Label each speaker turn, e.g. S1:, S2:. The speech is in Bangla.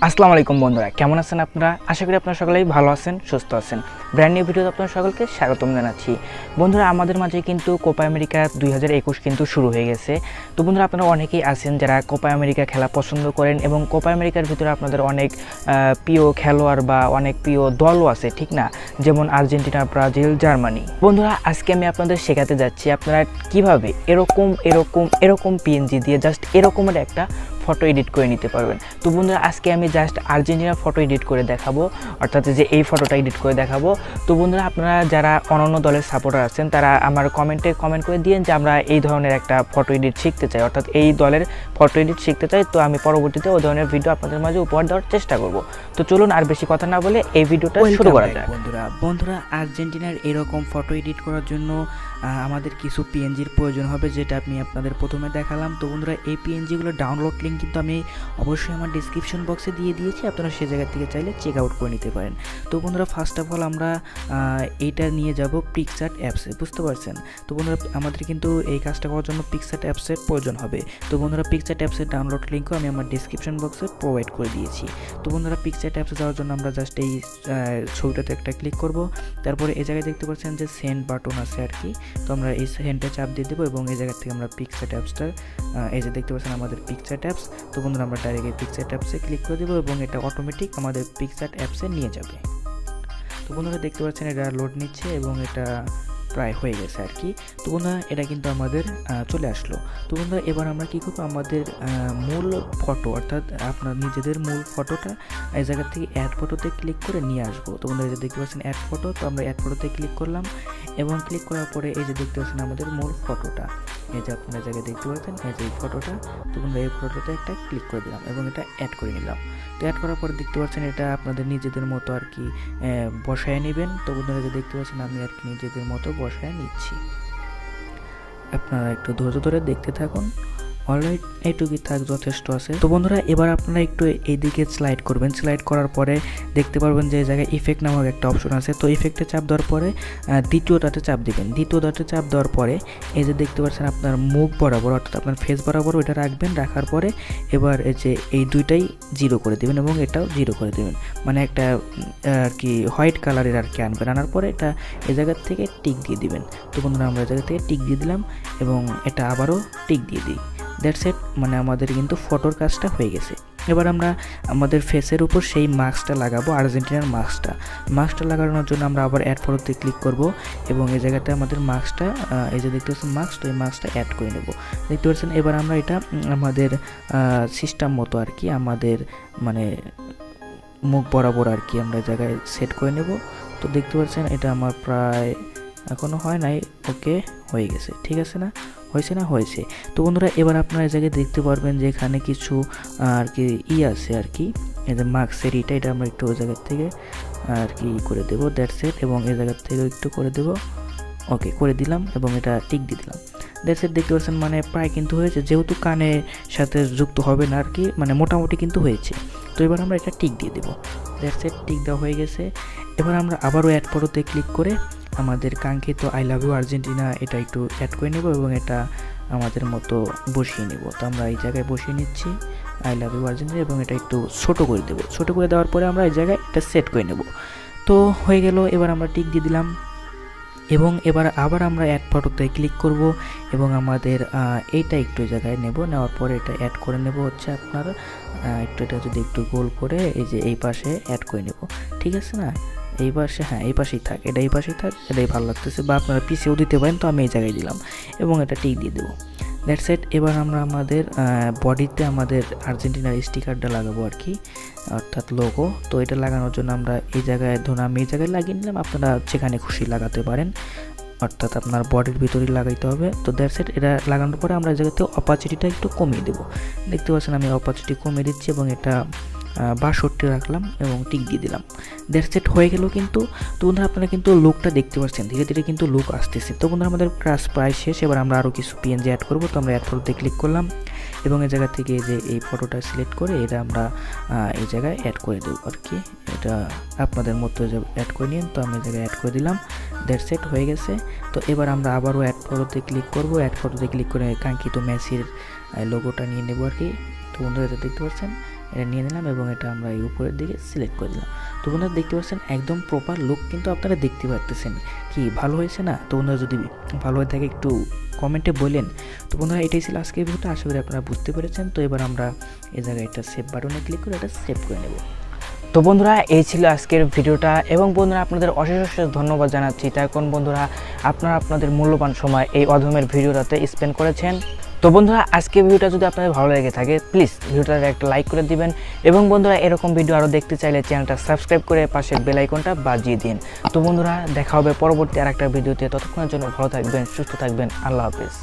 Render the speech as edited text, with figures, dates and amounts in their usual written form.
S1: আসসালামু আলাইকুম বন্ধুরা, কেমন আছেন আপনারা? আশা করি আপনারা সকলেই ভালো আছেন, সুস্থ আছেন। ব্র্যান্ড নিউ ভিডিওতে আপনারা সকলকে স্বাগতম জানাচ্ছি। বন্ধুরা, আমাদের মাঝে কিন্তু কোপা আমেরিকা 2021 কিন্তু শুরু হয়ে গেছে। তো বন্ধুরা, আপনারা অনেকেই আছেন যারা কোপা আমেরিকা খেলা পছন্দ করেন এবং কোপা আমেরিকার ভিতরে আপনাদের অনেক প্রিয় খেলোয়াড় বা অনেক প্রিয় দলও আছে, ঠিক না? যেমন আর্জেন্টিনা, ব্রাজিল, জার্মানি। বন্ধুরা, আজকে আমি আপনাদের শেখাতে যাচ্ছি আপনারা কিভাবে এরকম পিএনজি দিয়ে জাস্ট এরকমের একটা ফটো এডিট করে নিতে পারবেন। তো বন্ধুরা, আজকে আমি জাস্ট আর্জেন্টিনার ফটো এডিট করে দেখাবো, অর্থাৎ যে এই ফটোটা এডিট করে দেখাবো। তো বন্ধুরা, আপনারা যারা অন্যান্য দলের সাপোর্টার আছেন তারা আমার কমেন্টে কমেন্ট করে দিয়েন যে আমরা এই ধরনের একটা ফটো এডিট শিখতে চাই, অর্থাৎ এই দলের ফটো এডিট শিখতে চাই। তো আমি পরবর্তীতে ওই ধরনের ভিডিও আপনাদের মাঝে উপহার দেওয়ার চেষ্টা করব। তো চলুন আর বেশি কথা না বলে এই ভিডিওটা শুরু করা যাক। বন্ধুরা, আর্জেন্টিনার এরকম ফটো এডিট করার জন্য আমাদের কিছু পিএনজির প্রয়োজন হবে, যেটা আমি আপনাদের প্রথমে দেখালাম। তো বন্ধুরা, এই পিএনজিগুলো ডাউনলোড লিঙ্ক কিন্তু আমি অবশ্যই আমার ডিসক্রিপশন বক্সে দিয়ে দিয়েছি, আপনারা সে জায়গা থেকে চাইলে চেক আউট করে নিতে পারেন। তো বন্ধুরা, ফার্স্ট অফ অল আমরা এইটা নিয়ে যাব পিকচার্ট অ্যাপসে, বুঝতে পারছেন? তো বন্ধুরা, আমাদের কিন্তু এই কাজটা করার জন্য পিকচার্ট অ্যাপসের প্রয়োজন হবে। তো বন্ধুরা, পিকচার্ট অ্যাপসের ডাউনলোড লিঙ্কও আমি আমার ডিসক্রিপশন বক্সে প্রোভাইড করে দিয়েছি। তো বন্ধুরা, পিকচার্ট অ্যাপসে যাওয়ার জন্য আমরা জাস্ট এই ছবিটাতে একটা ক্লিক করব। তারপরে এই জায়গায় দেখতে পাচ্ছেন যে সেন্ড বাটন আছে আর কি। তো আমরা এই সেন্ডে চাপ দিয়ে দেবো এবং এই জায়গা থেকে আমরা পিকচার্ট অ্যাপসটা, এই যে দেখতে পাচ্ছেন আমাদের পিকচার্ট অ্যাপস। তো বন্ধুরা, আমরা ডাইরেক্ট এই পিকচার্ট অ্যাপসে ক্লিক করে দেবো এবং এটা অটোমেটিক আমাদের পিকচার্ট অ্যাপসে নিয়ে যাবে। তো বন্ধুরা, দেখতে পাচ্ছেন এটা লোড নিচ্ছে এবং এটা প্রায় হয়ে গেছে আর কি। তো বন্ধুরা, এটা কিন্তু আমাদের চলে আসলো। তো বন্ধুরা, এবার আমরা কী করবো, আমাদের মূল ফটো অর্থাৎ আপনার নিজেদের মূল ফটোটা এই জায়গা থেকে অ্যাড ফটোতে ক্লিক করে নিয়ে আসবো। তো বন্ধুরা, এই যে দেখতে পাচ্ছেন অ্যাড ফটো, তো আমরা অ্যাড ফটোতে ক্লিক করলাম এবং ক্লিক করার পরে এই যে দেখতে পাচ্ছেন আমাদের মূল ফটোটা, এই যে আপনারা জায়গায় দেখতে পাচ্ছেন এই যে এই ফটোটা। তো বন্ধুরা, এই ফটোতে একটা ক্লিক করে দিলাম এবং এটা অ্যাড করে নিলাম। তো অ্যাড করার পরে দেখতে পাচ্ছেন এটা আপনাদের নিজেদের মতো আর কি বসায় নেবেন। তো বন্ধুরা, যে দেখতে পাচ্ছেন আমি আর কি নিজেদের মতো বসায় নিচ্ছি, আপনারা একটু ধৈর্য ধরে দেখতে থাকুন। অলরাইট, এইটুকুই থাক, যথেষ্ট আছে। তো বন্ধুরা, এবার আপনারা একটু এইদিকে স্লাইড করবেন। স্লাইড করার পরে দেখতে পারবেন যে এই জায়গায় ইফেক্ট নামক একটা অপশন আছে। তো ইফেক্টে চাপ দেওয়ার পরে দ্বিতীয়টাতে চাপ দিবেন। দ্বিতীয়টাতে চাপ দেওয়ার পরে এই যে দেখতে পাচ্ছেন আপনার মুখ বরাবর অর্থাৎ আপনার ফেস বরাবর ওইটা রাখবেন। রাখার পরে এবার এই যে এই দুইটাই 0 করে দেবেন এবং এটাও 0 করে দেবেন, মানে একটা আর কি হোয়াইট কালারের আর কি আনবেন। আনার পরে এটা এই জায়গার থেকে টিক দিয়ে দিবেন। তো বন্ধুরা, আমরা এই জায়গা থেকে টিক দিয়ে দিলাম এবং এটা আবারও টিক দিয়ে দিই। দ্যাটস ইট, মানে আমাদের কিন্তু ফটোর কাজটা হয়ে গেছে। এবার আমরা আমাদের ফেসের উপর সেই মাস্কটা লাগাবো, আর্জেন্টিনার মাস্কটা লাগানোর জন্য আমরা আবার অ্যাড ফটোতে ক্লিক করব এবং এই জায়গাতে আমাদের মাস্কটা, এই যে দেখতে পাচ্ছেন মাস্ক, তো এই মাস্কটা অ্যাড করে নেব। দেখতে পাচ্ছেন এবার আমরা এটা আমাদের সিস্টেম মতো আর কি আমাদের মানে মুখ বরাবর আর কি আমরা এই জায়গায় সেট করে নেব। তো দেখতে পাচ্ছেন এটা আমার প্রায় এখনও হয় নাই, ওকে হয়ে গেছে, ঠিক আছে না? হয়েছে না? হয়েছে। তো বন্ধুরা, এবার আপনারা এই জায়গায় দেখতে পারবেন যে এখানে কিছু আর কি আছে আর কি, এই যে মার্কসের এটা আমরা একটু ওই জায়গার থেকে আর কি করে দেবো। দ্যাটস ইট, এবং এই জায়গার থেকে একটু করে দেবো, ওকে করে দিলাম এবং এটা টিক দিয়ে দিলাম। দ্যাটস ইট, দেখতে পাচ্ছেন মানে প্রায় কিন্তু হয়েছে, যেহেতু কানের সাথে যুক্ত হবে না আর কি, মানে মোটামুটি কিন্তু হয়েছে। তো এবার আমরা এটা টিক দিয়ে দেবো। দ্যাটস ইট, টিক দেওয়া হয়ে গেছে। এবার আমরা আবারও অ্যাড ফটোতে ক্লিক করে আমাদের কাঙ্ক্ষিত আই লাভ ইউ আর্জেন্টিনা এটা একটু অ্যাড করে নেব এবং এটা আমাদের মতো বসিয়ে নেব। তো আমরা এই জায়গায় বসিয়ে নিচ্ছি আই লাভ ইউ আর্জেন্টিনা এবং এটা একটু ছোটো করে দেবো। ছোটো করে দেওয়ার পরে আমরা এই জায়গায় এটা সেট করে নেব। তো হয়ে গেল, এবার আমরা টিক দিয়ে দিলাম এবং এবার আবার আমরা অ্যাড ফটোতে ক্লিক করব এবং আমাদের এইটা একটু জায়গায় নেব। নেওয়ার পরে এটা অ্যাড করে নেব হচ্ছে আপনার একটু এটা যদি একটু গোল করে এই যে এই পাশে অ্যাড করে নেব, ঠিক আছে না? এই পাশে, হ্যাঁ এই পাশেই থাক, এটা এই পাশেই থাক, এটাই ভালো লাগতেছে, বা আপনারা পিছেও দিতে পারেন। তো আমি এই জায়গায় দিলাম এবং এটা টিক দিয়ে দেবো। দ্যাটস ইট, এবার আমরা আমাদের বডিতে আমাদের আর্জেন্টিনার স্টিকারটা লাগাবো আর কি, অর্থাৎ লোগো। তো এটা লাগানোর জন্য আমরা এই জায়গায় ধরুন আমি এই জায়গায় লাগিয়ে নিলাম, আপনারা যেখানে খুশি লাগাতে পারেন, অর্থাৎ আপনার বডির ভিতরেই লাগাইতে হবে। তো দ্যাটস ইট, এটা লাগানোর পরে আমরা এই জায়গাতে অপাসিটিটা একটু কমিয়ে দেবো। দেখতে পাচ্ছেন আমি অপাসিটি কমিয়ে দিচ্ছি এবং এটা 62 রাখলাম এবং টিক দিয়ে দিলাম। দ্যাটস ইট, হয়ে গেল কিন্তু। তো বন্ধুরা, আপনারা কিন্তু লুকটা দেখতে পাচ্ছেন, ধীরে ধীরে কিন্তু লুক আসতেছে। তো বন্ধুরা, আমাদের ক্লাস প্রায় শেষ। এবার আমরা আরও কিছু পিএনজি অ্যাড করবো। তো আমরা অ্যাড ফটোতে ক্লিক করলাম এবং এই জায়গা থেকে যে এই ফটোটা সিলেক্ট করে এটা আমরা এই জায়গায় অ্যাড করে দেবো আর কি। এটা আপনাদের মতো অ্যাড করে নিন। তো আমি এই জায়গায় অ্যাড করে দিলাম। দ্যাটস ইট, হয়ে গেছে। তো এবার আমরা আবারও অ্যাড ফটোতে ক্লিক করবো। অ্যাড ফটোতে ক্লিক করে কাঙ্ক্ষিত মেসির লোগোটা নিয়ে নেবো আর কি। তো বন্ধুরা, এটা দেখতে পাচ্ছেন এটা নিয়ে নিলাম এবং এটা আমরা এই উপরের দিকে সিলেক্ট করে দিলাম। তো বন্ধুরা দেখতে পাচ্ছেন একদম প্রপার লুক কিন্তু আপনারা দেখতে পারতেছেন। কি ভালো হয়েছে না? তো বন্ধুরা যদি ভালো হয়ে থাকে একটু কমেন্টে বলেন। তো বন্ধুরা এটাই ছিল আজকের ভিডিওটা, আশা করি আপনারা বুঝতে পেরেছেন। তো এবার আমরা এই জায়গায় একটা সেভ বাটনে ক্লিক করে এটা সেভ করে নেব। তো বন্ধুরা এই ছিল আজকের ভিডিওটা, এবং বন্ধুরা আপনাদের অশেষ অশেষ ধন্যবাদ জানাচ্ছি। তাই এখন বন্ধুরা আপনারা আপনাদের মূল্যবান সময় এই অধমের ভিডিওটাতে স্পেন্ড করেছেন। তো বন্ধুরা আজকের ভিডিওটা যদি আপনাদের ভালো লেগে থাকে প্লিজ ভিডিওটাতে একটা লাইক করে দিবেন, এবং বন্ধুরা এরকম ভিডিও আরও দেখতে চাইলে চ্যানেলটা সাবস্ক্রাইব করে পাশের বেল আইকনটা বাজিয়ে দিন। তো বন্ধুরা দেখা হবে পরবর্তী আরেকটা ভিডিওতে, ততক্ষণের জন্য ভালো থাকবেন, সুস্থ থাকবেন, আল্লাহ হাফেজ।